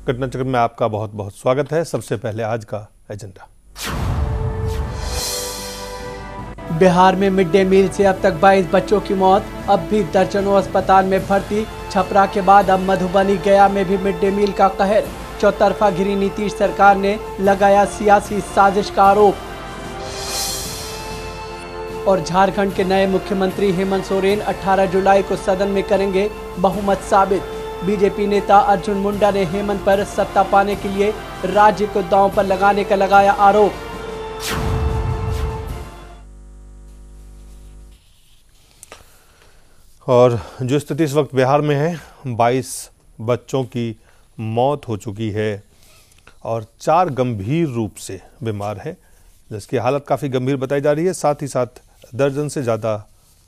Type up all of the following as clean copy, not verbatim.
घटना चक्र में आपका बहुत बहुत स्वागत है। सबसे पहले आज का एजेंडा। बिहार में मिड डे मील से अब तक 22 बच्चों की मौत, अब भी दर्जनों अस्पताल में भर्ती। छपरा के बाद अब मधुबनी गया में भी मिड डे मील का कहर। चौतरफा घिरी नीतीश सरकार ने लगाया सियासी साजिश का आरोप। और झारखंड के नए मुख्यमंत्री हेमंत सोरेन 18 जुलाई को सदन में करेंगे बहुमत साबित। बीजेपी नेता अर्जुन मुंडा ने हेमंत पर सत्ता पाने के लिए राज्य को दांव पर लगाने का लगाया आरोप। और जो स्थिति इस वक्त बिहार में है, 22 बच्चों की मौत हो चुकी है और 4 गंभीर रूप से बीमार हैं, जिसकी हालत काफ़ी गंभीर बताई जा रही है। साथ ही साथ दर्जन से ज़्यादा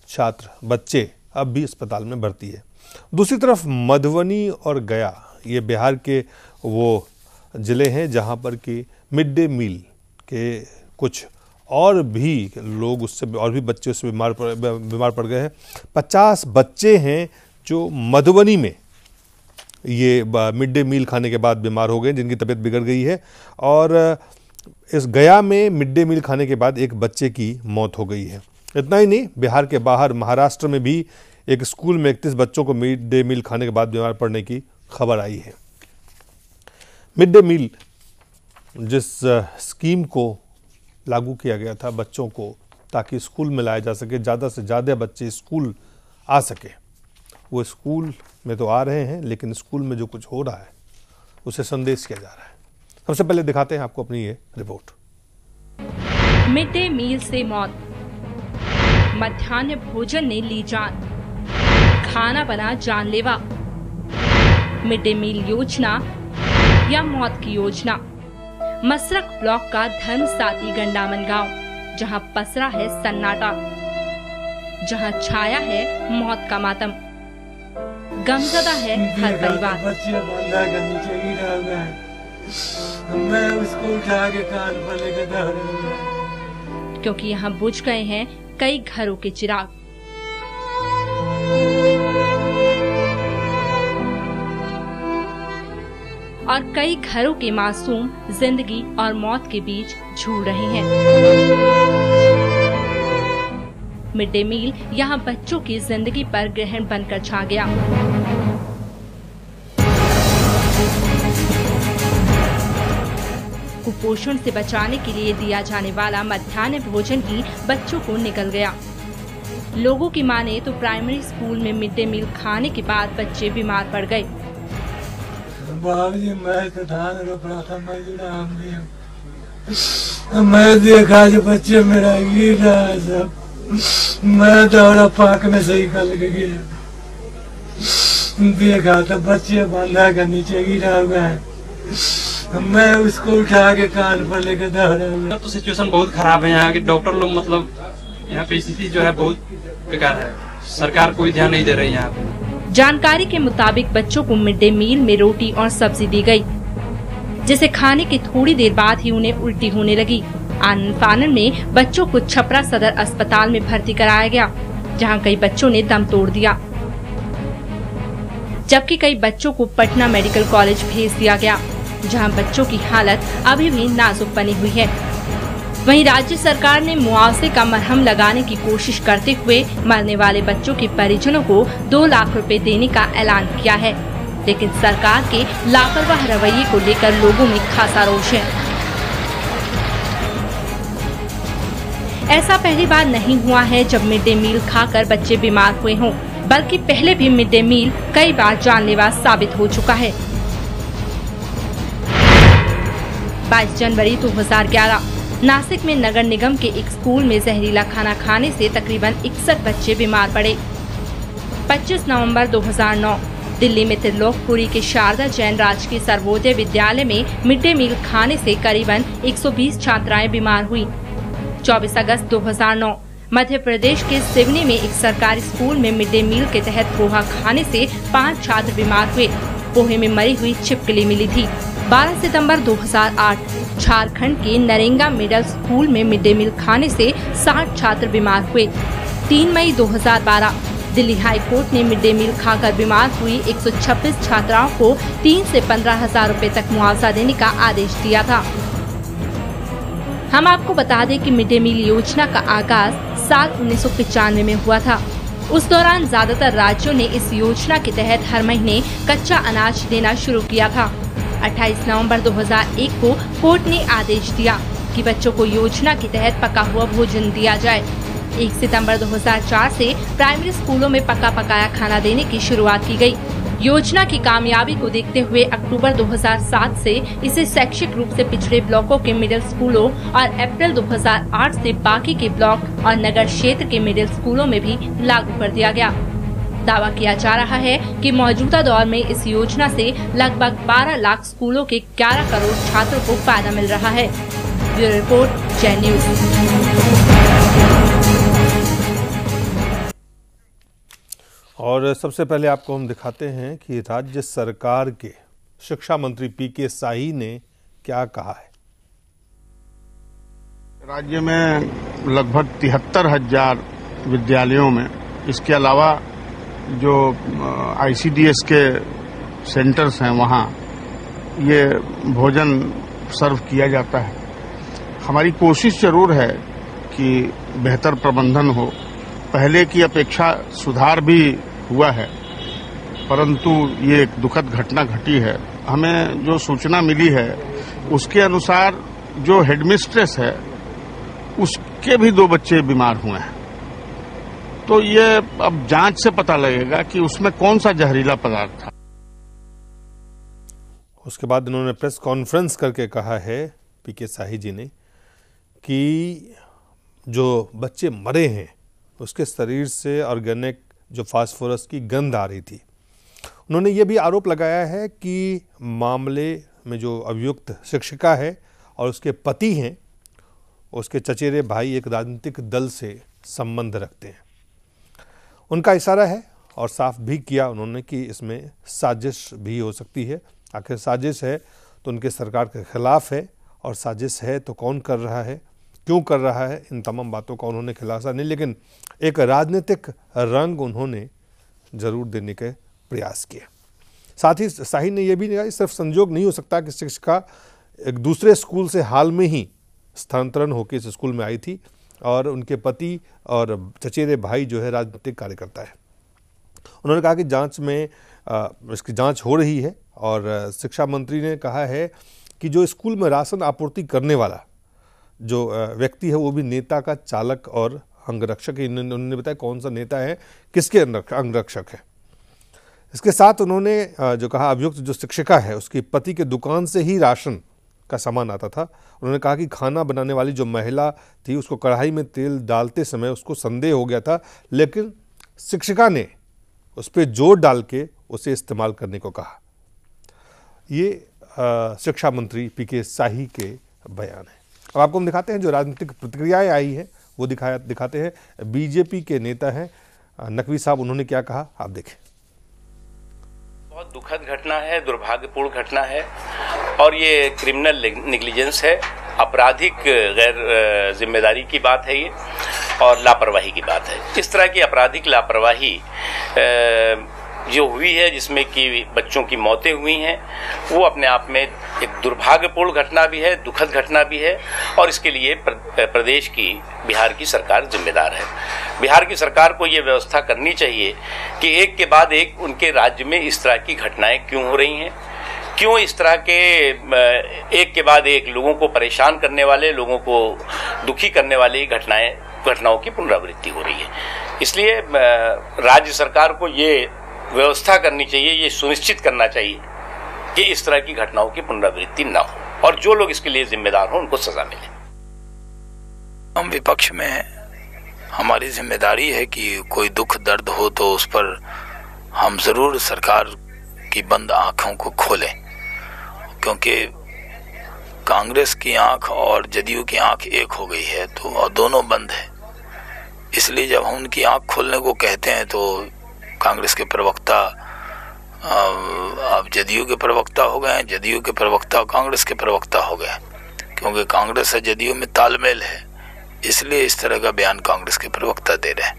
छात्र बच्चे अब भी अस्पताल में भर्ती है। दूसरी तरफ मधुबनी और गया, ये बिहार के वो ज़िले हैं जहाँ पर कि मिड डे मील के कुछ और भी लोग उससे और भी बच्चे उससे बीमार पड़ गए हैं। 50 बच्चे हैं जो मधुबनी में ये मिड डे मील खाने के बाद बीमार हो गए, जिनकी तबीयत बिगड़ गई है। और इस गया में मिड डे मील खाने के बाद एक बच्चे की मौत हो गई है। इतना ही नहीं, बिहार के बाहर महाराष्ट्र में भी एक स्कूल में 31 बच्चों को मिड डे मील खाने के बाद बीमार पड़ने की खबर आई है। मिड डे मील जिस स्कीम को लागू किया गया था बच्चों को, ताकि स्कूल में लाया जा सके, ज़्यादा से ज़्यादा बच्चे स्कूल आ सके, वो स्कूल में तो आ रहे हैं, लेकिन स्कूल में जो कुछ हो रहा है उसे संदेश किया जा रहा है। सबसे पहले दिखाते हैं आपको अपनी ये रिपोर्ट। मिड डे मील से मौत, मध्याह्न भोजन ने ली जान, खाना बना जानलेवा। मिड डे मील योजना या मौत की योजना। मसरख ब्लॉक का धर्मसाती गंडामन गांव, जहां पसरा है सन्नाटा, जहां छाया है मौत का मातम, गमजदा है हर परिवार। मैं उसको उठा के कान पर लेकर क्योंकि यहाँ बुझ गए हैं कई घरों के चिराग। और कई घरों के मासूम जिंदगी और मौत के बीच झूल रहे हैं। मिड डे मील यहाँ बच्चों की जिंदगी पर ग्रहण बनकर छा गया। कुपोषण से बचाने के लिए दिया जाने वाला मध्याह्न भोजन ही बच्चों को निकल गया। लोगों की माने तो प्राइमरी स्कूल में मिड डे मील खाने के बाद बच्चे बीमार पड़ गए। बाबूजी, मैं तो धान रोप रहा था, मैं देखा जो बच्चे मेरा गिर रहा है सब, मैं दौड़ा पाक में सही कर के गिरा, देखा तो बच्चे बांधा के नीचे गिरा हुआ है, मैं उसको उठा के कान पर लेकर दौड़ा। तो सिचुएशन बहुत खराब है यहाँ के डॉक्टर लोग, मतलब यहाँ पे स्थिति जो है बहुत बेकार है। सरकार कोई ध्यान नहीं दे रही यहाँ पे। जानकारी के मुताबिक बच्चों को मिड डे मील में रोटी और सब्जी दी गई, जिसे खाने के थोड़ी देर बाद ही उन्हें उल्टी होने लगी। आनन फानन में बच्चों को छपरा सदर अस्पताल में भर्ती कराया गया, जहां कई बच्चों ने दम तोड़ दिया, जबकि कई बच्चों को पटना मेडिकल कॉलेज भेज दिया गया, जहां बच्चों की हालत अभी भी नाजुक बनी हुई है। वहीं राज्य सरकार ने मुआवजे का मरहम लगाने की कोशिश करते हुए मरने वाले बच्चों के परिजनों को 2 लाख रुपए देने का ऐलान किया है, लेकिन सरकार के लापरवाह रवैये को लेकर लोगों में खासा रोष है। ऐसा पहली बार नहीं हुआ है जब मिड डे मील खाकर बच्चे बीमार हुए हों, बल्कि पहले भी मिड डे मील कई बार जानलेवा साबित हो चुका है। 22 जनवरी 2011 नासिक में नगर निगम के एक स्कूल में जहरीला खाना खाने से तकरीबन 61 बच्चे बीमार पड़े। 25 नवंबर 2009 दिल्ली में त्रिलोकपुरी के शारदा जैन राजकीय सर्वोदय विद्यालय में मिड डे मील खाने से करीबन 120 छात्राएं बीमार हुई। 24 अगस्त 2009 मध्य प्रदेश के सिवनी में एक सरकारी स्कूल में मिड डे मील के तहत पोहा खाने से 5 छात्र बीमार हुए। पोहे में मरी हुई छिपकली मिली थी। 12 सितंबर 2008 झारखंड के नरेंगा मिडिल स्कूल में मिड डे मील खाने से 60 छात्र बीमार हुए। 3 मई 2012 दिल्ली हाई कोर्ट ने मिड डे मील खाकर बीमार हुई 126 छात्राओं को 3 से 15,000 रुपए तक मुआवजा देने का आदेश दिया था। हम आपको बता दें कि मिड डे मील योजना का आगाज साल 1995 में हुआ था। उस दौरान ज्यादातर राज्यों ने इस योजना के तहत हर महीने कच्चा अनाज देना शुरू किया था। 28 नवंबर 2001 को कोर्ट ने आदेश दिया कि बच्चों को योजना के तहत पका हुआ भोजन दिया जाए। 1 सितंबर 2004 से प्राइमरी स्कूलों में पका पकाया खाना देने की शुरुआत की गई। योजना की कामयाबी को देखते हुए अक्टूबर 2007 से इसे शैक्षिक रूप से पिछड़े ब्लॉकों के मिडिल स्कूलों और अप्रैल 2008 से बाकी के ब्लॉक और नगर क्षेत्र के मिडिल स्कूलों में भी लागू कर दिया गया। दावा किया जा रहा है कि मौजूदा दौर में इस योजना से लगभग 12 लाख स्कूलों के 11 करोड़ छात्रों को फायदा मिल रहा है। ब्यूरो रिपोर्ट, जय न्यूज। और सबसे पहले आपको हम दिखाते हैं कि राज्य सरकार के शिक्षा मंत्री पीके शाही ने क्या कहा है। राज्य में लगभग 73,000 विद्यालयों में, इसके अलावा जो ICDS के सेंटर्स हैं वहाँ ये भोजन सर्व किया जाता है। हमारी कोशिश जरूर है कि बेहतर प्रबंधन हो। पहले की अपेक्षा सुधार भी हुआ है, परंतु ये एक दुखद घटना घटी है। हमें जो सूचना मिली है उसके अनुसार जो हेडमिस्ट्रेस है उसके भी 2 बच्चे बीमार हुए हैं। तो ये अब जांच से पता लगेगा कि उसमें कौन सा जहरीला पदार्थ था। उसके बाद उन्होंने प्रेस कॉन्फ्रेंस करके कहा है पीके शाही जी ने कि जो बच्चे मरे हैं उसके शरीर से ऑर्गेनिक जो फास्फोरस की गंध आ रही थी। उन्होंने ये भी आरोप लगाया है कि मामले में जो अभियुक्त शिक्षिका है और उसके पति हैं, उसके चचेरे भाई एक राजनीतिक दल से संबंध रखते हैं। उनका इशारा है और साफ भी किया उन्होंने कि इसमें साजिश भी हो सकती है। आखिर साजिश है तो उनके सरकार के खिलाफ है, और साजिश है तो कौन कर रहा है, क्यों कर रहा है, इन तमाम बातों का उन्होंने खुलासा नहीं, लेकिन एक राजनीतिक रंग उन्होंने जरूर देने के प्रयास किए। साथ ही शाही ने यह भी कहा सिर्फ संजोग नहीं हो सकता कि शिक्षिका एक दूसरे स्कूल से हाल में ही स्थानांतरण होकर इस स्कूल में आई थी और उनके पति और चचेरे भाई जो है राजनीतिक कार्यकर्ता है। उन्होंने कहा कि जांच में इसकी जांच हो रही है, और शिक्षा मंत्री ने कहा है कि जो स्कूल में राशन आपूर्ति करने वाला जो व्यक्ति है वो भी नेता का चालक और अंगरक्षक है। उन्होंने बताया कौन सा नेता है, किसके अंगरक्षक है। इसके साथ उन्होंने जो कहा अभियुक्त जो शिक्षिका है उसकी पति के दुकान से ही राशन का सामान आता था। उन्होंने कहा कि खाना बनाने वाली जो महिला थी उसको कढ़ाई में तेल डालते समय उसको संदेह हो गया था, लेकिन शिक्षिका ने उस पर जोर डाल के उसे इस्तेमाल करने को कहा। ये शिक्षा मंत्री पीके शाही के बयान है। अब आपको हम दिखाते हैं जो राजनीतिक प्रतिक्रियाएं आई है वो दिखाते हैं। बीजेपी के नेता हैं नकवी साहब, उन्होंने क्या कहा आप देखें। बहुत दुखद घटना है, दुर्भाग्यपूर्ण घटना है, और ये क्रिमिनल नेग्लिजेंस है, आपराधिक गैर जिम्मेदारी की बात है ये, और लापरवाही की बात है। इस तरह की आपराधिक लापरवाही जो हुई है जिसमें कि बच्चों की मौतें हुई हैं, वो अपने आप में एक दुर्भाग्यपूर्ण घटना भी है, दुखद घटना भी है, और इसके लिए प्रदेश की, बिहार की सरकार जिम्मेदार है। बिहार की सरकार को ये व्यवस्था करनी चाहिए कि एक के बाद एक उनके राज्य में इस तरह की घटनाएं क्यों हो रही हैं, क्यों इस तरह के एक के बाद एक लोगों को परेशान करने वाले, लोगों को दुखी करने वाली घटनाओं की पुनरावृत्ति हो रही है। इसलिए राज्य सरकार को ये व्यवस्था करनी चाहिए, ये सुनिश्चित करना चाहिए कि इस तरह की घटनाओं की पुनरावृत्ति न हो, और जो लोग इसके लिए जिम्मेदार हों उनको सजा मिले। हम विपक्ष में हैं, हमारी जिम्मेदारी है कि कोई दुख दर्द हो तो उस पर हम जरूर सरकार की बंद आंखों को खोलें, क्योंकि कांग्रेस की आंख और जदयू की आंख एक हो गई है, तो और दोनों बंद है। इसलिए जब हम उनकी आंख खोलने को कहते हैं तो कांग्रेस के प्रवक्ता अब जदयू के प्रवक्ता हो गए हैं, जदयू के प्रवक्ता कांग्रेस के प्रवक्ता हो गए, क्योंकि कांग्रेस और जदयू में तालमेल है, इसलिए इस तरह का बयान कांग्रेस के प्रवक्ता दे रहे हैं।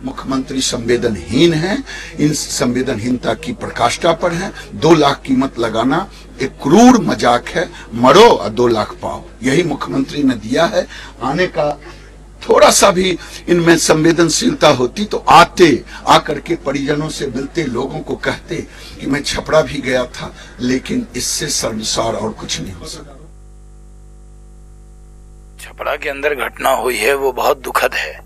मुख्यमंत्री संवेदनहीन हैं, इन संवेदनहीनता की प्रकाष्ठा पर हैं। 2 लाख कीमत लगाना एक क्रूर मजाक है, मरो और 2 लाख पाओ, यही मुख्यमंत्री ने दिया है। आने का थोड़ा सा भी इनमें संवेदनशीलता होती तो आकर के परिजनों से मिलते, लोगों को कहते कि मैं छपरा भी गया था, लेकिन इससे शर्मसार और कुछ नहीं हो सका। छपरा के अंदर घटना हुई है वो बहुत दुखद है।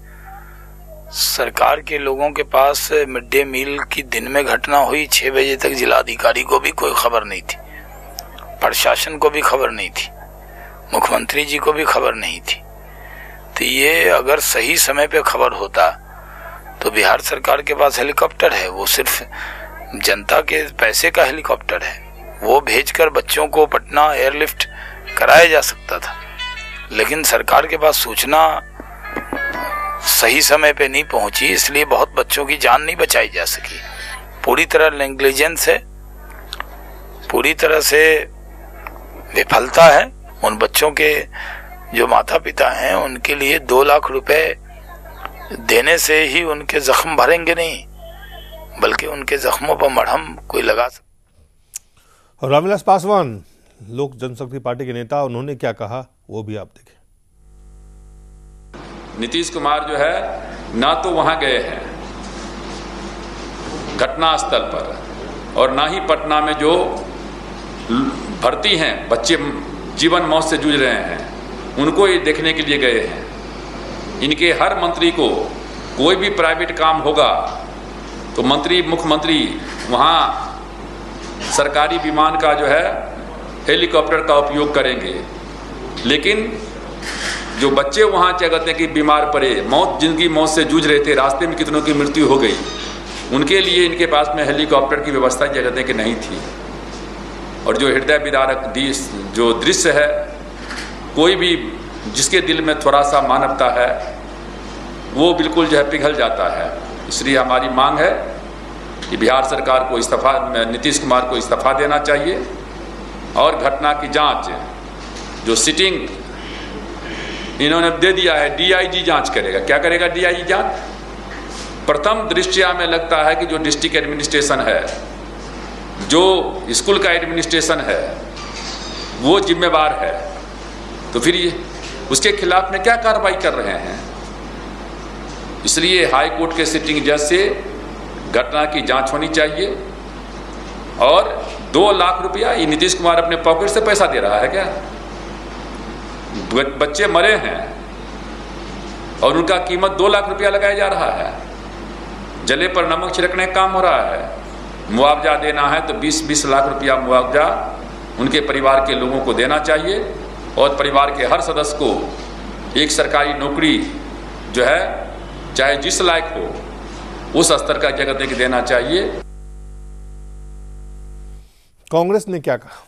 सरकार के लोगों के पास मिड डे मील की दिन में घटना हुई 6 बजे तक जिलाधिकारी को भी कोई खबर नहीं थी, प्रशासन को भी खबर नहीं थी, मुख्यमंत्री जी को भी खबर नहीं थी। तो ये अगर सही समय पे खबर होता तो बिहार सरकार के पास हेलीकॉप्टर है, वो सिर्फ जनता के पैसे का हेलीकॉप्टर है, वो भेजकर बच्चों को पटना एयरलिफ्ट कराया जा सकता था। लेकिन सरकार के पास सूचना सही समय पे नहीं पहुंची, इसलिए बहुत बच्चों की जान नहीं बचाई जा सकी। पूरी तरह नेग्लिजेंस है, पूरी तरह से विफलता है। उन बच्चों के जो माता पिता हैं उनके लिए 2 लाख रुपए देने से ही उनके जख्म भरेंगे नहीं, बल्कि उनके जख्मों पर मरहम कोई लगा सकता। रामविलास पासवान लोक जनशक्ति पार्टी के नेता, उन्होंने क्या कहा वो भी आप देखें। नीतीश कुमार जो है ना तो वहां गए हैं घटनास्थल पर, और ना ही पटना में जो भर्ती हैं बच्चे जीवन मौत से जूझ रहे हैं उनको ये देखने के लिए गए हैं। इनके हर मंत्री को कोई भी प्राइवेट काम होगा तो मुख्यमंत्री वहाँ सरकारी विमान का जो है हेलीकॉप्टर का उपयोग करेंगे, लेकिन जो बच्चे वहाँ क्या कहते हैं कि बीमार पड़े, जिनकी मौत से जूझ रहे थे, रास्ते में कितनों की मृत्यु हो गई, उनके लिए इनके पास में हेलीकॉप्टर की व्यवस्था क्या कहते हैं कि नहीं थी। और जो हृदय विदारक जो दृश्य है, कोई भी जिसके दिल में थोड़ा सा मानवता है वो बिल्कुल जो है पिघल जाता है। इसलिए हमारी मांग है कि बिहार सरकार को नीतीश कुमार को इस्तीफा देना चाहिए और घटना की जांच जो सिटिंग इन्होंने दे दिया है, डीआईजी जांच करेगा। क्या करेगा डीआईजी जांच? प्रथम दृष्टया में लगता है कि जो डिस्ट्रिक्ट एडमिनिस्ट्रेशन है, जो स्कूल का एडमिनिस्ट्रेशन है, वो जिम्मेवार है। तो फिर ये उसके खिलाफ में क्या कार्रवाई कर रहे हैं? इसलिए हाई कोर्ट के सिटिंग जज से घटना की जांच होनी चाहिए। और 2 लाख रुपया ये नीतीश कुमार अपने पॉकेट से पैसा दे रहा है क्या? बच्चे मरे हैं और उनका कीमत 2 लाख रुपया लगाया जा रहा है। जले पर नमक छिड़कने का काम हो रहा है। मुआवजा देना है तो 20-20 लाख रुपया मुआवजा उनके परिवार के लोगों को देना चाहिए और परिवार के हर सदस्य को एक सरकारी नौकरी जो है चाहे जिस लायक हो उस स्तर का क्या कहते हैं कि देना चाहिए। कांग्रेस ने क्या कहा?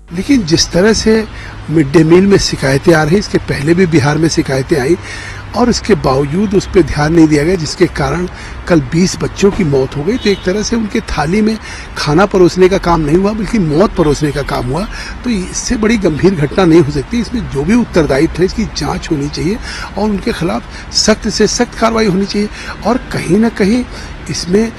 लेकिन जिस तरह से मिड डे मील में शिकायतें आ रही, इसके पहले भी बिहार में शिकायतें आई और इसके बावजूद उस पर ध्यान नहीं दिया गया, जिसके कारण कल 20 बच्चों की मौत हो गई। तो एक तरह से उनके थाली में खाना परोसने का काम नहीं हुआ बल्कि मौत परोसने का काम हुआ। तो इससे बड़ी गंभीर घटना नहीं हो सकती। इसमें जो भी उत्तरदायित्व है इसकी जांच होनी चाहिए और उनके खिलाफ सख्त से सख्त कार्रवाई होनी चाहिए। और कहीं ना कहीं इसमें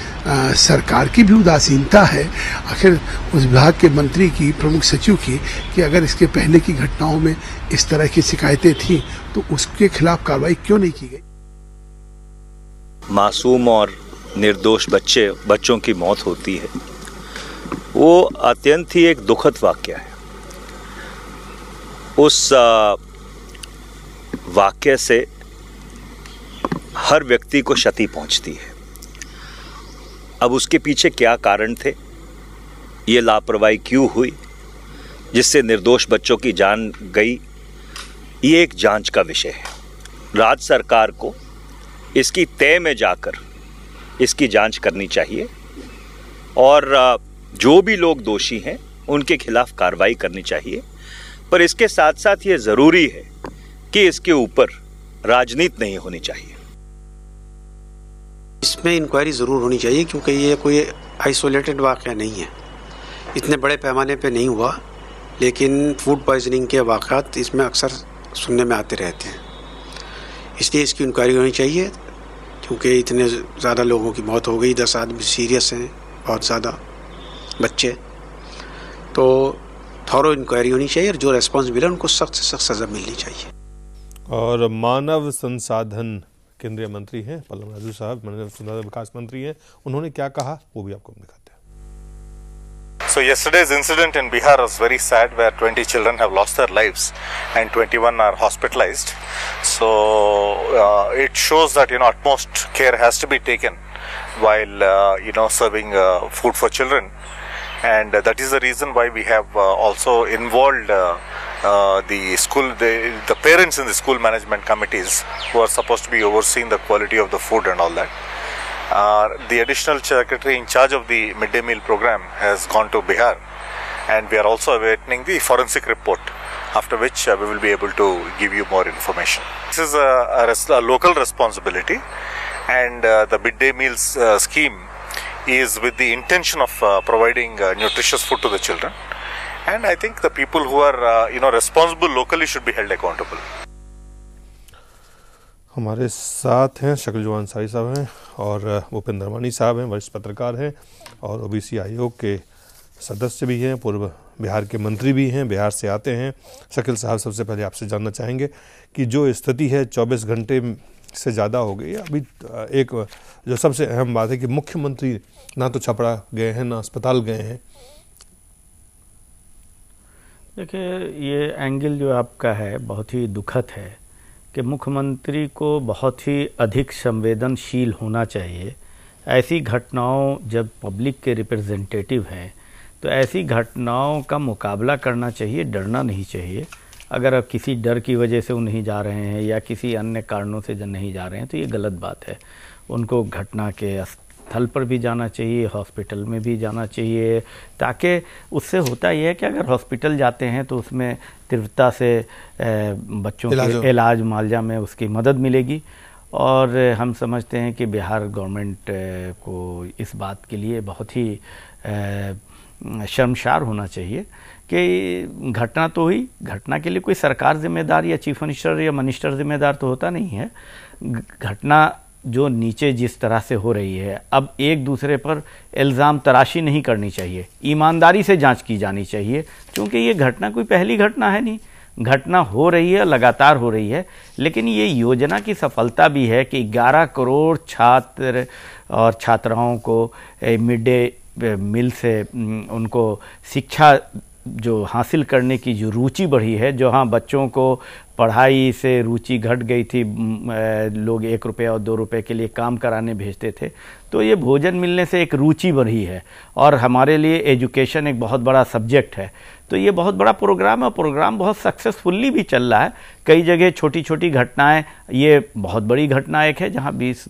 सरकार की भी उदासीनता है, आखिर उस विभाग के मंत्री की, प्रमुख सचिव की, कि अगर इसके पहले की घटनाओं में इस तरह की शिकायतें थी तो उसके खिलाफ कार्रवाई क्यों नहीं की गई। मासूम और निर्दोष बच्चों की मौत होती है, वो अत्यंत ही एक दुखद वाकया है। उस वाकये से हर व्यक्ति को क्षति पहुंचती है। अब उसके पीछे क्या कारण थे, ये लापरवाही क्यों हुई जिससे निर्दोष बच्चों की जान गई, ये एक जांच का विषय है। राज्य सरकार को इसकी तय में जाकर इसकी जांच करनी चाहिए और जो भी लोग दोषी हैं उनके खिलाफ कार्रवाई करनी चाहिए। पर इसके साथ साथ ये ज़रूरी है कि इसके ऊपर राजनीति नहीं होनी चाहिए। इसमें इंक्वायरी ज़रूर होनी चाहिए क्योंकि ये कोई आइसोलेटेड वाक़या नहीं है, इतने बड़े पैमाने पे नहीं हुआ, लेकिन फूड पॉइजनिंग के वाक़ात इसमें अक्सर सुनने में आते रहते हैं। इसलिए इसकी इंक्वायरी होनी चाहिए, क्योंकि इतने ज़्यादा लोगों की मौत हो गई, 10 आदमी सीरियस हैं, बहुत ज़्यादा बच्चे, तो थॉरो इंक्वायरी होनी चाहिए और जो रेस्पॉन्सिबल है उनको सख्त से सख्त सज़ा मिलनी चाहिए। और मानव संसाधन केंद्रीय मंत्री हैं पल्लव राजू साहब, मानव संसाधन विकास मंत्री हैं, उन्होंने क्या कहा वो भी आपको दिखाते हैं। So yesterday's incident in Bihar was very sad, where 20 children have lost their lives and 21 are hospitalized. So it shows that utmost care has to be taken while serving food for children, and that is the reason why we have also involved the school, the parents in the school management committees who are supposed to be overseeing the quality of the food and all that. The additional secretary in charge of the midday meal program has gone to Bihar, and we are also awaiting the forensic report, after which we will be able to give you more information. This is a local responsibility, and the midday meals scheme is with the intention of providing nutritious food to the children, and I think the people who are responsible locally should be held accountable. हमारे साथ हैं शकील जो अंसारी साहब हैं और भूपेंद्र वानी साहब हैं, वरिष्ठ पत्रकार हैं और ओबीसी आयोग के सदस्य भी हैं, पूर्व बिहार के मंत्री भी हैं, बिहार से आते हैं। शकील साहब, सबसे पहले आपसे जानना चाहेंगे कि जो स्थिति है 24 घंटे से ज़्यादा हो गई है, अभी एक जो सबसे अहम बात है कि मुख्यमंत्री ना तो छपरा गए हैं ना अस्पताल गए हैं। देखिए, ये एंगल जो आपका है बहुत ही दुखद है कि मुख्यमंत्री को बहुत ही अधिक संवेदनशील होना चाहिए। ऐसी घटनाओं, जब पब्लिक के रिप्रेजेंटेटिव हैं तो ऐसी घटनाओं का मुकाबला करना चाहिए, डरना नहीं चाहिए। अगर अब किसी डर की वजह से वो नहीं जा रहे हैं या किसी अन्य कारणों से नहीं जा रहे हैं तो ये गलत बात है। उनको घटना के स्थल पर भी जाना चाहिए, हॉस्पिटल में भी जाना चाहिए, ताकि उससे होता यह है कि अगर हॉस्पिटल जाते हैं तो उसमें तीव्रता से बच्चों के इलाज मुआवजा में उसकी मदद मिलेगी। और हम समझते हैं कि बिहार गवर्नमेंट को इस बात के लिए बहुत ही शर्मसार होना चाहिए कि घटना तो हुई, घटना के लिए कोई सरकार जिम्मेदार या चीफ मिनिस्टर या मिनिस्टर जिम्मेदार तो होता नहीं है। घटना जो नीचे जिस तरह से हो रही है, अब एक दूसरे पर इल्ज़ाम तराशी नहीं करनी चाहिए, ईमानदारी से जांच की जानी चाहिए, क्योंकि ये घटना कोई पहली घटना है नहीं, घटना हो रही है, लगातार हो रही है। लेकिन ये योजना की सफलता भी है कि 11 करोड़ छात्र और छात्राओं को मिड डे मील से उनको शिक्षा जो हासिल करने की जो रुचि बढ़ी है, जो हाँ बच्चों को पढ़ाई से रुचि घट गई थी, लोग 1 रुपया और 2 रुपये के लिए काम कराने भेजते थे, तो ये भोजन मिलने से एक रुचि बढ़ी है। और हमारे लिए एजुकेशन एक बहुत बड़ा सब्जेक्ट है, तो ये बहुत बड़ा प्रोग्राम है, प्रोग्राम बहुत सक्सेसफुल्ली भी चल रहा है। कई जगह छोटी छोटी घटनाएं, ये बहुत बड़ी घटना एक है जहां 22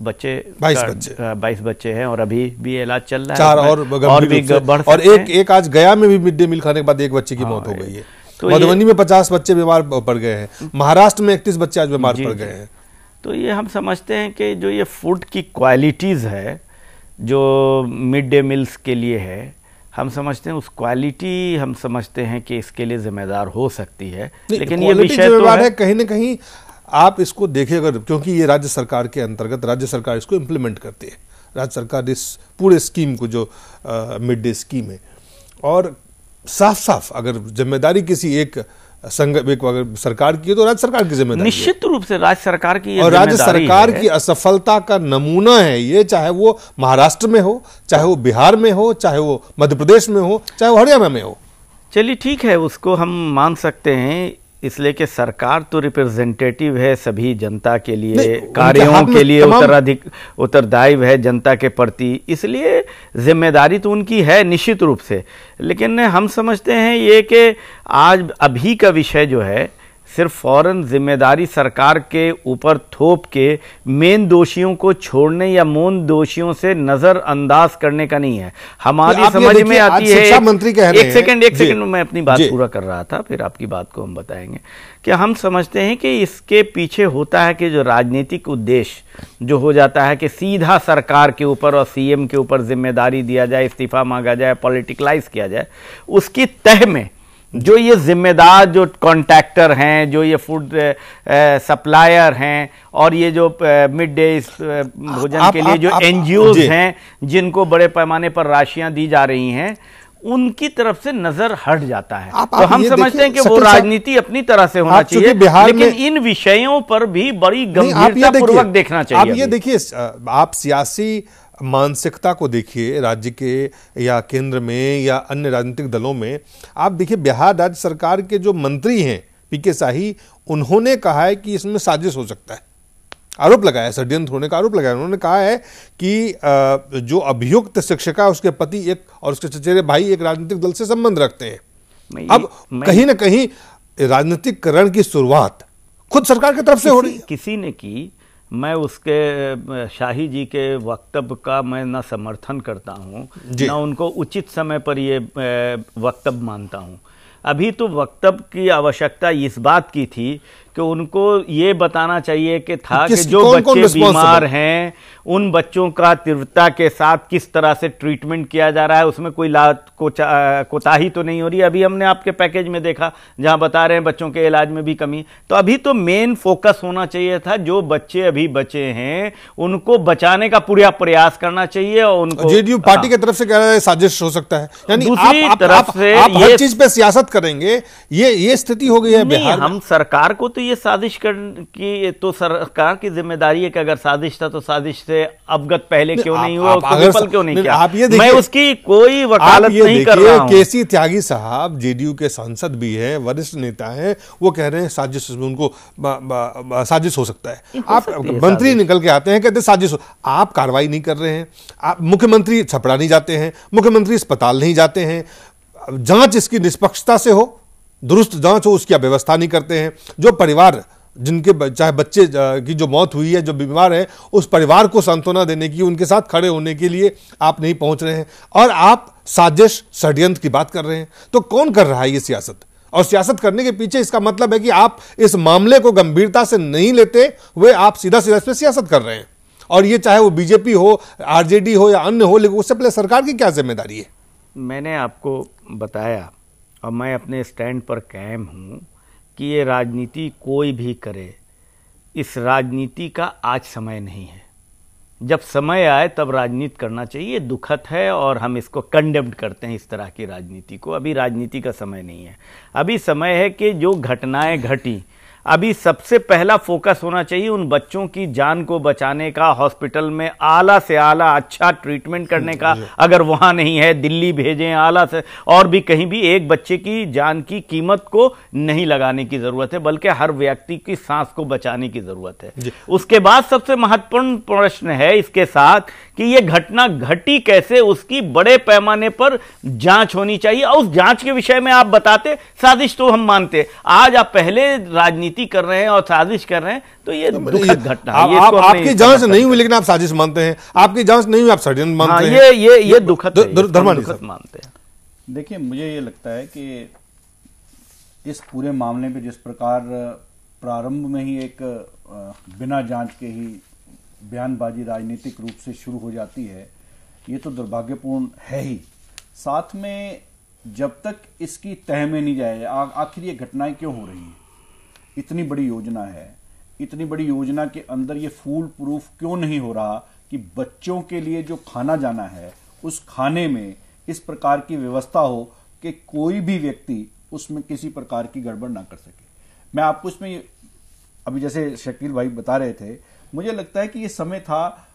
बच्चे हैं और अभी भी इलाज चल रहा है, 4 और भी बढ़ सकते हैं। एक आज गया में भी मिड डे मील खाने के बाद एक बच्चे की मौत हो गई है। तो मधुबनी में 50 बच्चे बीमार पड़ गए हैं, महाराष्ट्र में 31 बच्चे आज बीमार पड़ गए हैं। तो ये हम समझते हैं कि जो ये फूड की क्वालिटीज़ है जो मिड डे मील्स के लिए है, हम समझते हैं उस क्वालिटी, हम समझते हैं कि इसके लिए जिम्मेदार हो सकती है। लेकिन ये विषय तो है कहीं ना कहीं आप इसको देखिए, अगर क्योंकि ये राज्य सरकार के अंतर्गत राज्य सरकार इसको इम्प्लीमेंट करती है, राज्य सरकार इस पूरे स्कीम को जो मिड डे स्कीम है, और साफ साफ अगर जिम्मेदारी किसी एक अगर सरकार की है तो राज्य सरकार की जिम्मेदारी निश्चित रूप से राज्य सरकार की, और राज्य सरकार की असफलता का नमूना है ये, चाहे वो महाराष्ट्र में हो, चाहे वो बिहार में हो, चाहे वो मध्य प्रदेश में हो, चाहे वो हरियाणा में हो। चलिए ठीक है, उसको हम मान सकते हैं, इसलिए कि सरकार तो रिप्रेजेंटेटिव है सभी जनता के लिए, कार्यों के लिए उत्तरदायी है जनता के प्रति, इसलिए जिम्मेदारी तो उनकी है निश्चित रूप से। लेकिन हम समझते हैं ये कि आज अभी का विषय जो है सिर्फ फौरन जिम्मेदारी सरकार के ऊपर थोप के मेन दोषियों को छोड़ने या मौन दोषियों से नजरअंदाज करने का नहीं है। हमारी समझ में आती है, एक सेकंड मैं अपनी बात पूरा कर रहा था, फिर आपकी बात को हम बताएंगे कि हम समझते हैं कि इसके पीछे होता है कि जो राजनीतिक उद्देश्य जो हो जाता है कि सीधा सरकार के ऊपर और सीएम के ऊपर जिम्मेदारी दिया जाए, इस्तीफा मांगा जाए, पॉलिटिकलाइज किया जाए, उसकी तह में जो ये जिम्मेदार जो कॉन्ट्रैक्टर हैं, जो ये फूड सप्लायर हैं और ये जो मिड डे भोजन के लिए जो एनजीओज हैं जिनको बड़े पैमाने पर राशियां दी जा रही हैं, उनकी तरफ से नजर हट जाता है। तो हम समझते हैं कि वो राजनीति अपनी तरह से होना चाहिए, लेकिन इन विषयों पर भी बड़ी गंभीरता पूर्वक देखना चाहिए। आप ये देखिए, आप सियासी मानसिकता को देखिए राज्य के या केंद्र में या अन्य राजनीतिक दलों में। आप देखिए बिहार राज्य सरकार के जो मंत्री हैं पीके शाही, उन्होंने कहा है कि इसमें साजिश हो सकता है, आरोप लगाया, षड्यंत्र होने का आरोप लगाया। उन्होंने कहा है कि जो अभियुक्त शिक्षिका उसके पति एक और उसके चचेरे भाई एक राजनीतिक दल से संबंध रखते हैं। अब कहीं ना कहीं राजनीतिकरण की शुरुआत खुद सरकार की तरफ से हो रही है। किसी ने की, मैं उसके शाही जी के वक्तव्य का मैं न समर्थन करता हूं, न उनको उचित समय पर ये वक्तव्य मानता हूं। अभी तो वक्तव्य की आवश्यकता इस बात की थी कि उनको ये बताना चाहिए कि था कि जो बच्चे बीमार हैं उन बच्चों का तीव्रता के साथ किस तरह से ट्रीटमेंट किया जा रहा है, उसमें कोई कोताही तो नहीं हो रही। अभी हमने आपके पैकेज में देखा जहां बता रहे हैं बच्चों के इलाज में भी कमी। तो अभी तो मेन फोकस होना चाहिए था जो बच्चे अभी बचे हैं उनको बचाने का पूरा प्रयास करना चाहिए। और उनको जेडीयू पार्टी की तरफ से कह रहा है साजिश हो सकता है, यानी दूसरी तरफ से आप हर चीज पे सियासत करेंगे, ये स्थिति हो गई है बिहार में। हम सरकार को तो ये साजिश की तो सरकार की जिम्मेदारी है कि अगर साजिश था तो साजिश से अवगत पहले क्यों नहीं हुआ, उसको विफल क्यों नहीं किया। मैं उसकी कोई वकालत नहीं कर रहा हूं। केसी त्यागी साहब जेडीयू के सांसद भी हैं, वरिष्ठ नेता हैं, वो कह रहे हैं साजिश, उनको साजिश हो सकता है। आप मंत्री निकल के आते हैं कहते साजिश, आप कार्रवाई नहीं कर रहे हैं। आप मुख्यमंत्री छपरा नहीं जाते हैं, मुख्यमंत्री अस्पताल नहीं जाते हैं, जांच इसकी निष्पक्षता से हो, दुरुस्त जांच हो, उसकी व्यवस्था नहीं करते हैं। जो परिवार जिनके चाहे बच्चे की जो मौत हुई है, जो बीमार है, उस परिवार को सांत्वना देने की, उनके साथ खड़े होने के लिए आप नहीं पहुंच रहे हैं और आप साजिश षड्यंत्र की बात कर रहे हैं। तो कौन कर रहा है ये सियासत? और सियासत करने के पीछे इसका मतलब है कि आप इस मामले को गंभीरता से नहीं लेते हुए आप सीधा सीधा इस पर सियासत कर रहे हैं। और ये चाहे वो बीजेपी हो, आरजेडी हो या अन्य हो, लेकिन उससे पहले सरकार की क्या जिम्मेदारी है? मैंने आपको बताया और मैं अपने स्टैंड पर कायम हूं कि ये राजनीति कोई भी करे, इस राजनीति का आज समय नहीं है। जब समय आए तब राजनीति करना चाहिए। दुखद है और हम इसको कंडेम्ड करते हैं इस तरह की राजनीति को। अभी राजनीति का समय नहीं है। अभी समय है कि जो घटनाएं घटी, अभी सबसे पहला फोकस होना चाहिए उन बच्चों की जान को बचाने का, हॉस्पिटल में आला से आला अच्छा ट्रीटमेंट करने का। अगर वहां नहीं है दिल्ली भेजें, आला से, और भी कहीं भी। एक बच्चे की जान की कीमत को नहीं लगाने की जरूरत है, बल्कि हर व्यक्ति की सांस को बचाने की जरूरत है। उसके बाद सबसे महत्वपूर्ण प्रश्न है इसके साथ कि ये घटना घटी कैसे, उसकी बड़े पैमाने पर जांच होनी चाहिए। और उस जांच के विषय में आप बताते साजिश तो हम मानते, आज आप पहले राजनीति कर रहे हैं और साजिश कर रहे हैं, तो ये दुखद घटना है। आपकी जांच नहीं हुई लेकिन आप साजिश मानते हैं, आपकी जांच नहीं हुई आप षड्यंत्र मानते हैं। ये दुखद मानते हैं। देखिए, मुझे ये लगता है कि इस पूरे मामले में जिस प्रकार प्रारंभ में ही एक बिना जांच के ही बयानबाजी राजनीतिक रूप से शुरू हो जाती है, ये तो दुर्भाग्यपूर्ण है ही। साथ में जब तक इसकी तह में नहीं जाए आखिर ये घटनाएं क्यों हो रही हैं, इतनी बड़ी योजना है, इतनी बड़ी योजना के अंदर ये फूल प्रूफ क्यों नहीं हो रहा कि बच्चों के लिए जो खाना जाना है उस खाने में इस प्रकार की व्यवस्था हो कि कोई भी व्यक्ति उसमें किसी प्रकार की गड़बड़ ना कर सके। मैं आपको इसमें अभी जैसे शकील भाई बता रहे थे, मुझे लगता है कि ये समय था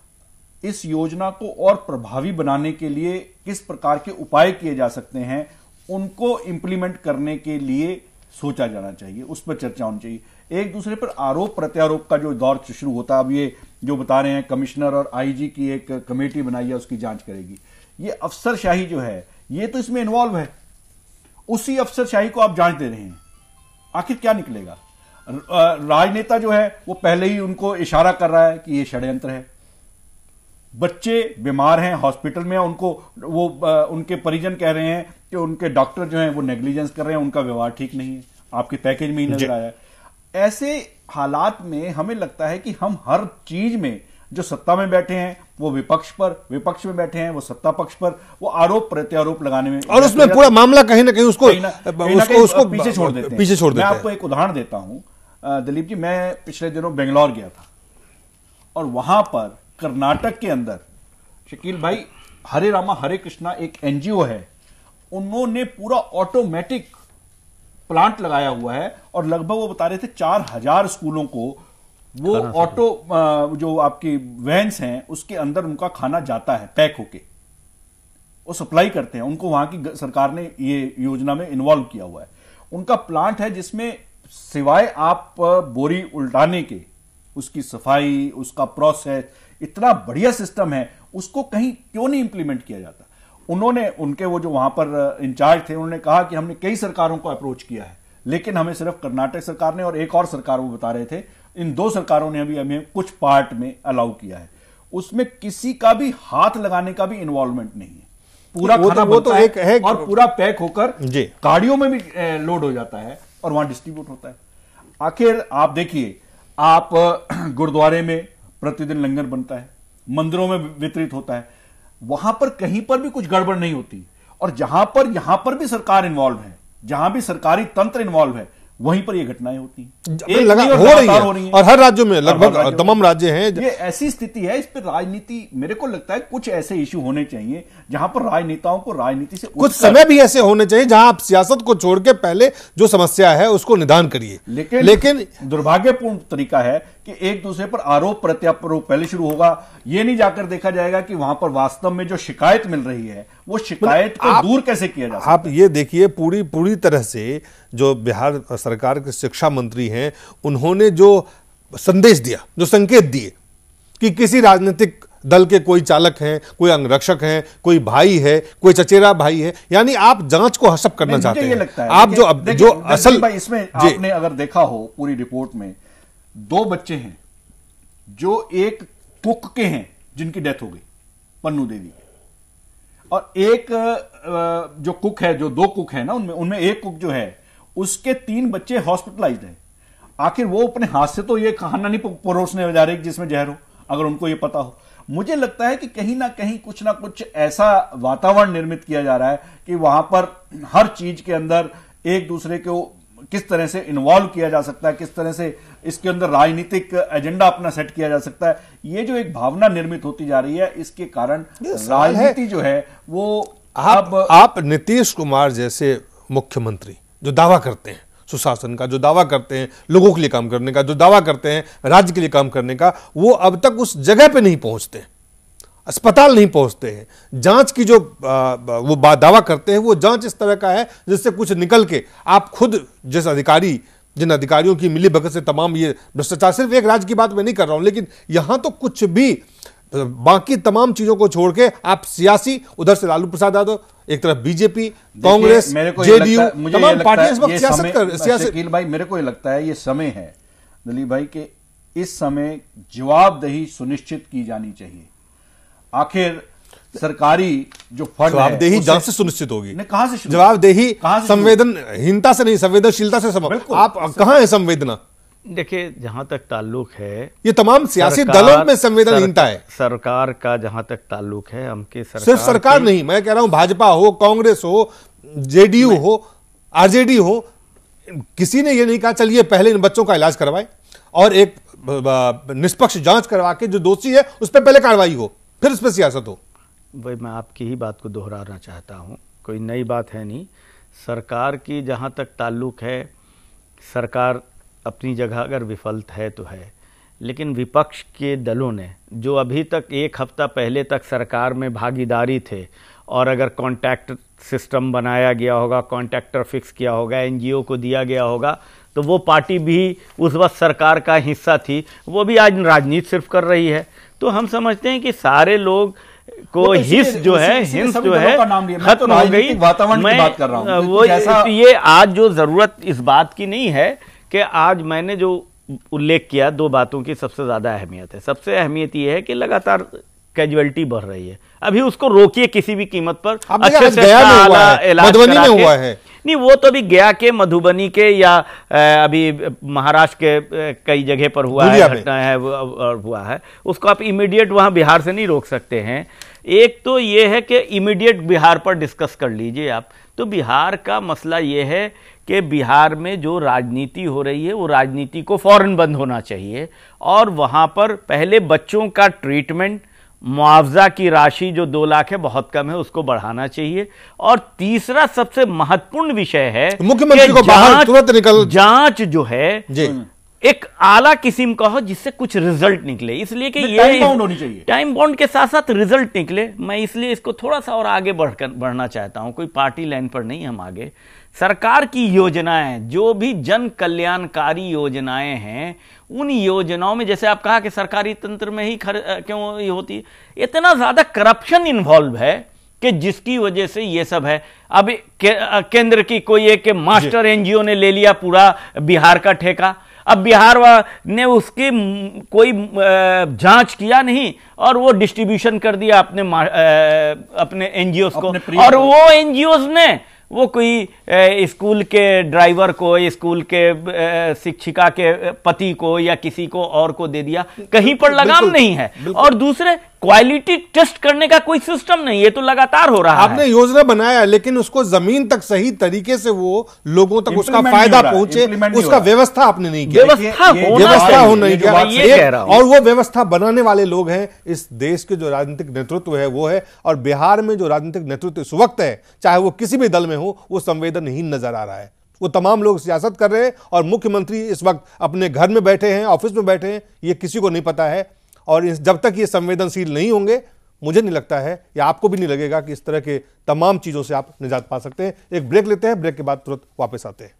इस योजना को और प्रभावी बनाने के लिए किस प्रकार के उपाय किए जा सकते हैं, उनको इंप्लीमेंट करने के लिए सोचा जाना चाहिए, उस पर चर्चा होनी चाहिए। एक दूसरे पर आरोप प्रत्यारोप का जो दौर शुरू होता है, अब ये जो बता रहे हैं कमिश्नर और आईजी की एक कमेटी बनाई है उसकी जांच करेगी, ये अफसरशाही जो है ये तो इसमें इन्वॉल्व है। उसी अफसरशाही को आप जांच दे रहे हैं, आखिर क्या निकलेगा? राजनेता जो है वो पहले ही उनको इशारा कर रहा है कि ये षड्यंत्र है। बच्चे बीमार हैं, हॉस्पिटल में, उनको वो उनके परिजन कह रहे हैं कि उनके डॉक्टर जो हैं वो नेग्लिजेंस कर रहे हैं, उनका व्यवहार ठीक नहीं है, आपके पैकेज में ही नजर आया। ऐसे हालात में हमें लगता है कि हम हर चीज में जो सत्ता में बैठे हैं वो विपक्ष में बैठे हैं, वो सत्ता पक्ष पर, वो आरोप प्रत्यारोप लगाने में, और उसमें पूरा मामला कहीं ना कहीं उसको पीछे छोड़ देते हैं। मैं आपको एक उदाहरण देता हूं दिलीप जी, मैं पिछले दिनों बेंगलोर गया था और वहां पर कर्नाटक के अंदर शकील भाई हरे रामा हरे कृष्णा एक एनजीओ है, उन्होंने पूरा ऑटोमेटिक प्लांट लगाया हुआ है और लगभग वो बता रहे थे 4000 स्कूलों को वो ऑटो जो आपकी वैन्स हैं उसके अंदर उनका खाना जाता है पैक होके, वो सप्लाई करते हैं उनको। वहां की सरकार ने ये योजना में इन्वॉल्व किया हुआ है। उनका प्लांट है जिसमें सिवाय आप बोरी उल्टाने के, उसकी सफाई, उसका प्रोसेस, इतना बढ़िया सिस्टम है, उसको कहीं क्यों नहीं इंप्लीमेंट किया जाता। उन्होंने, उनके वो जो वहां पर इंचार्ज थे, उन्होंने कहा कि हमने कई सरकारों को अप्रोच किया है, लेकिन हमें सिर्फ कर्नाटक सरकार ने और एक और सरकार वो बता रहे थे, इन 2 सरकारों ने अभी हमें कुछ पार्ट में अलाउ किया है। उसमें किसी का भी हाथ लगाने का भी इन्वॉल्वमेंट नहीं है। पूरा खाना वो तो एक है और पूरा पैक होकर गाड़ियों में भी लोड हो जाता है और वहां डिस्ट्रीब्यूट होता है। आखिर आप देखिए, आप गुरुद्वारे में प्रतिदिन लंगर बनता है, मंदिरों में वितरित होता है, वहां पर कहीं पर भी कुछ गड़बड़ नहीं होती। और जहां पर यहां पर भी सरकार इन्वॉल्व है, जहां भी सरकारी तंत्र इन्वॉल्व है, वहीं पर ये घटनाएं होती हैं, लगा हो रही है। और हर राज्यों में लगभग तमाम राज्य हैं। ये ऐसी स्थिति है, इस पर राजनीति, मेरे को लगता है कुछ ऐसे इश्यू होने चाहिए जहां पर राजनेताओं को राजनीति से कुछ समय भी ऐसे होने चाहिए जहां आप सियासत को छोड़ के पहले जो समस्या है उसको निदान करिए। लेकिन दुर्भाग्यपूर्ण तरीका है कि एक दूसरे पर आरोप प्रत्यारोप पहले शुरू होगा, ये नहीं जाकर देखा जाएगा कि वहां पर वास्तव में जो शिकायत मिल रही है वो शिकायत को दूर कैसे किया जा सकता है। आप ये देखिए, पूरी तरह से जो बिहार सरकार के शिक्षा मंत्री हैं, उन्होंने जो संदेश दिया, जो संकेत दिए कि किसी राजनीतिक दल के कोई चालक हैं, कोई अंगरक्षक हैं, कोई भाई है, कोई चचेरा भाई है, यानी आप जांच को हशप करना चाहते हैं। लगता है आप जो असल इसमें आपने अगर देखा हो पूरी रिपोर्ट में, 2 बच्चे हैं जो एक कुक के हैं जिनकी डेथ हो गई, पन्नू देवी, और एक जो कुक है, जो 2 कुक है ना, उनमें एक कुक जो है उसके 3 बच्चे हॉस्पिटलाइज्ड हैं। आखिर वो अपने हाथ से तो ये खाना नहीं परोसने जा रहे जिसमें जहर हो, अगर उनको ये पता हो। मुझे लगता है कि कहीं ना कहीं कुछ ना कुछ ऐसा वातावरण निर्मित किया जा रहा है कि वहां पर हर चीज के अंदर एक दूसरे को किस तरह से इन्वॉल्व किया जा सकता है, किस तरह से इसके अंदर राजनीतिक एजेंडा अपना सेट किया जा सकता है। ये जो एक भावना निर्मित होती जा रही है, इसके कारण राजनीति जो है वो आप नीतीश कुमार जैसे मुख्यमंत्री जो दावा करते हैं सुशासन का, जो दावा करते हैं लोगों के लिए काम करने का, जो दावा करते हैं राज्य के लिए काम करने का, वो अब तक उस जगह पे नहीं पहुंचते, अस्पताल नहीं पहुंचते हैं। जांच की जो वो दावा करते हैं, वो जांच इस तरह का है जिससे कुछ निकल के आप खुद जिन अधिकारियों की मिली भगत से तमाम ये भ्रष्टाचार, सिर्फ एक राज्य की बात मैं नहीं कर रहा हूं, लेकिन यहां तो कुछ भी, बाकी तमाम चीजों को छोड़ के आप सियासी, उधर से लालू प्रसाद यादव, एक तरफ बीजेपी, कांग्रेस, जेडीयू, तमाम पार्टियां इस वक्त सियासत भाई, मेरे को ये लगता है ये समय है दिलीप भाई के, इस समय जवाबदेही सुनिश्चित की जानी चाहिए। आखिर सरकारी जो फंड जवाबदेही जांच से सुनिश्चित होगी, कहां से जवाबदेही संवेदनहीनता से नहीं, संवेदनशीलता से संभव। आप कहां है संवेदना? देखिए, जहां तक ताल्लुक है, ये तमाम सियासी दलों में संवेदनहीनता है। सरकार का जहां तक ताल्लुक है, हमके सिर्फ सरकार नहीं, मैं कह रहा हूं भाजपा हो, कांग्रेस हो, जेडीयू हो, आरजेडी हो, किसी ने ये नहीं कहा चलिए पहले इन बच्चों का इलाज करवाए और एक निष्पक्ष जांच करवा के जो दोषी है उस पर पहले कार्रवाई हो, फिर उस पर सियासत हो। भाई, मैं आपकी ही बात को दोहराना चाहता हूं, कोई नई बात है नहीं। सरकार की जहां तक ताल्लुक है, सरकार अपनी जगह अगर विफल है तो है, लेकिन विपक्ष के दलों ने जो अभी तक 1 हफ्ता पहले तक सरकार में भागीदारी थे, और अगर कॉन्ट्रैक्ट सिस्टम बनाया गया होगा, कॉन्ट्रैक्टर फिक्स किया होगा, एनजीओ को दिया गया होगा, तो वो पार्टी भी उस वक्त सरकार का हिस्सा थी, वो भी आज राजनीति सिर्फ कर रही है। तो हम समझते हैं कि सारे लोग को हिस्स जो है, हिंस जो है खत्म हो गई। वातावरण की बात कर रहा हूं, वो ये आज जो जरूरत इस बात की नहीं है कि आज मैंने जो उल्लेख किया 2 बातों की सबसे ज्यादा अहमियत है। सबसे अहमियत यह है कि लगातार कैजुअलिटी बढ़ रही है, अभी उसको रोकिए किसी भी कीमत पर, अच्छे से इलाज करा के। नहीं, वो तो अभी गया के, मधुबनी के, या अभी महाराष्ट्र के कई जगह पर हुआ है, घटना है और हुआ है, उसको आप इमीडिएट वहां बिहार से नहीं रोक सकते हैं। एक तो ये है कि इमीडिएट बिहार पर डिस्कस कर लीजिए आप। तो बिहार का मसला ये है कि बिहार में जो राजनीति हो रही है वो राजनीति को फौरन बंद होना चाहिए, और वहां पर पहले बच्चों का ट्रीटमेंट, मुआवजा की राशि जो 2 लाख है बहुत कम है, उसको बढ़ाना चाहिए। और तीसरा सबसे महत्वपूर्ण विषय है मुख्यमंत्री को बाहर तुरंत निकल, जांच जो है जी एक आला किस्म का हो जिससे कुछ रिजल्ट निकले, इसलिए कि ये टाइम बाउंड होनी चाहिए, टाइम बाउंड के साथ साथ रिजल्ट निकले। मैं इसलिए इसको थोड़ा सा और आगे बढ़ना चाहता हूं, कोई पार्टी लाइन पर नहीं, हम आगे सरकार की योजनाएं, जो भी जन कल्याणकारी योजनाएं हैं, उन योजनाओं में जैसे आप कहा कि सरकारी तंत्र में ही क्यों ये होती है, इतना ज्यादा करप्शन इन्वॉल्व है कि जिसकी वजह से ये सब है। अब केंद्र की कोई एक मास्टर एनजीओ ने ले लिया पूरा बिहार का ठेका, अब बिहार ने उसकी कोई जांच किया नहीं और वो डिस्ट्रीब्यूशन कर दिया अपने एनजीओ को, और वो एनजीओ ने वो कोई स्कूल के ड्राइवर को, स्कूल के शिक्षिका के पति को या किसी को और को दे दिया, कहीं पर लगाम नहीं है। और दूसरे क्वालिटी टेस्ट करने का कोई सिस्टम नहीं, ये तो लगातार हो रहा है। आपने योजना बनाया लेकिन उसको जमीन तक सही तरीके से वो लोगों तक उसका फायदा पहुंचे, उसका व्यवस्था आपने नहीं किया। व्यवस्था होना चाहिए, और वो व्यवस्था बनाने वाले लोग हैं इस देश के जो राजनीतिक नेतृत्व है वो है। और बिहार में जो राजनीतिक नेतृत्व इस वक्त है, चाहे वो किसी भी दल में हो, वो संवेदनहीन नजर आ रहा है। वो तमाम लोग सियासत कर रहे हैं और मुख्यमंत्री इस वक्त अपने घर में बैठे हैं, ऑफिस में बैठे हैं, ये किसी को नहीं पता है। और जब तक ये संवेदनशील नहीं होंगे, मुझे नहीं लगता है या आपको भी नहीं लगेगा कि इस तरह के तमाम चीजों से आप निजात पा सकते हैं। एक ब्रेक लेते हैं, ब्रेक के बाद तुरंत वापस आते हैं।